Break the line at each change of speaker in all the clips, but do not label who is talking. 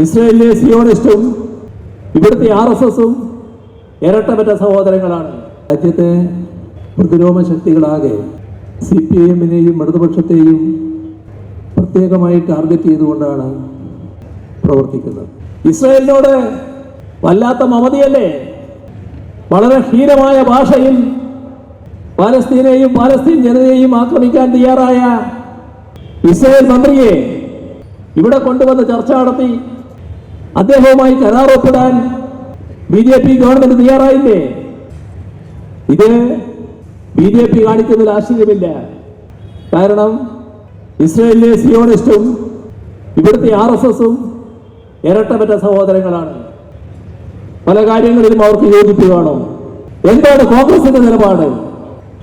ഇസ്രയേലിലെ സിയോണിസ്റ്റും ഇവിടുത്തെ RSSഉം ഇരട്ടപ്പറ്റ സഹോദരങ്ങളാണ്. രാജ്യത്തെ പ്രതിരോധ ശക്തികളാകെ CPIഎമ്മിനെയും ഇടതുപക്ഷത്തെയും പ്രത്യേകമായി ടാർഗറ്റ് ചെയ്തുകൊണ്ടാണ് പ്രവർത്തിക്കുന്നത്. ഇസ്രയേലിനോട് വല്ലാത്ത മമതയല്ലേ? വളരെ ക്ഷീരമായ ഭാഷയിൽ പാലസ്തീനെയും പാലസ്തീൻ ജനതയെയും ആക്രമിക്കാൻ തയ്യാറായ ഇസ്രയേൽ മന്ത്രിയെ ഇവിടെ കൊണ്ടുവന്ന് ചർച്ച നടത്തി അദ്ദേഹവുമായി കരാർ ഒപ്പിടാൻ BJP ഗവൺമെന്റ് തയ്യാറായില്ലേ? ഇത് BJP കാണിക്കുന്നതിൽ ആശ്ചര്യമില്ല. കാരണം ഇസ്രയേലിലെ സിയോണിസ്റ്റും ഇവിടുത്തെ RSSഉം ഇരട്ടപ്പറ്റ സഹോദരങ്ങളാണ്. പല കാര്യങ്ങളിലും അവർക്ക് യോജിപ്പ് കാണും. എന്താണ് കോൺഗ്രസിന്റെ നിലപാട്?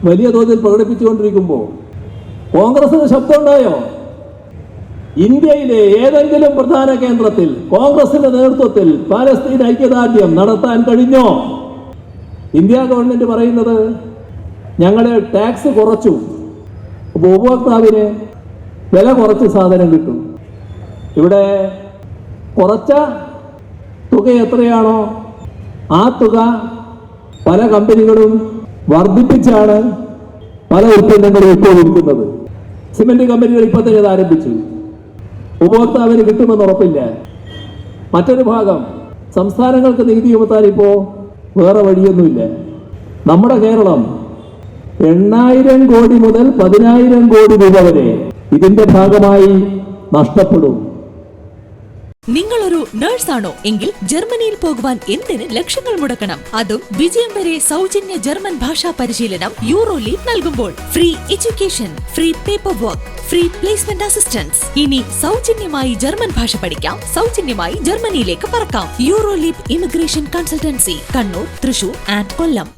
വലിയ തോതിൽ പ്രകടിപ്പിച്ചുകൊണ്ടിരിക്കുമ്പോൾ കോൺഗ്രസിന് ശബ്ദമുണ്ടായോ? ഇന്ത്യയിലെ ഏതെങ്കിലും പ്രധാന കേന്ദ്രത്തിൽ കോൺഗ്രസിന്റെ നേതൃത്വത്തിൽ പാലസ്തീൻ ഐക്യദാർഢ്യം നടത്താൻ കഴിഞ്ഞോ? ഇന്ത്യ ഗവൺമെന്റ് പറയുന്നത് ഞങ്ങൾ ടാക്സ് കുറച്ചു, അപ്പോൾ ഉപഭോക്താവിന് വില കുറച്ച് സാധനം കിട്ടും. ഇവിടെ കുറച്ച തുക എത്രയാണോ ആ തുക പല കമ്പനികളും വർദ്ധിപ്പിച്ചാണ് പല ഉൽപ്പന്നങ്ങളും ഇപ്പോൾ വിൽക്കുന്നത്. സിമന്റ് കമ്പനികൾ ഇപ്പോൾ തന്നെ ഇത് ആരംഭിച്ചു. ഉപഭോക്താവിന് കിട്ടുമെന്ന് ഉറപ്പില്ല. മറ്റൊരു ഭാഗം സംസ്ഥാനങ്ങൾക്ക് നികുതി ചുമത്താൻ ഇപ്പോൾ വേറെ വഴിയൊന്നുമില്ല. നമ്മുടെ കേരളം 8,000 കോടി മുതൽ 10,000 കോടി രൂപ വരെ ഇതിന്റെ ഭാഗമായി നഷ്ടപ്പെടും.
നിങ്ങളൊരു നഴ്സാണോ എങ്കിൽ ജർമ്മനിയിൽ പോകുവാൻ എന്തിന് ലക്ഷങ്ങൾ മുടക്കണം? അതും വിജയം വരെ സൗജന്യ ജർമ്മൻ ഭാഷാ പരിശീലനം യൂറോലീപ് നൽകുമ്പോൾ. Free education, free paper work, free placement assistance. ഇനി സൗജന്യമായി ജർമ്മൻ ഭാഷ പഠിക്കാം, സൗജന്യമായി ജർമ്മനിയിലേക്ക് പറക്കാം. Euroleap immigration consultancy, Kannur, Thrissur and Kollam.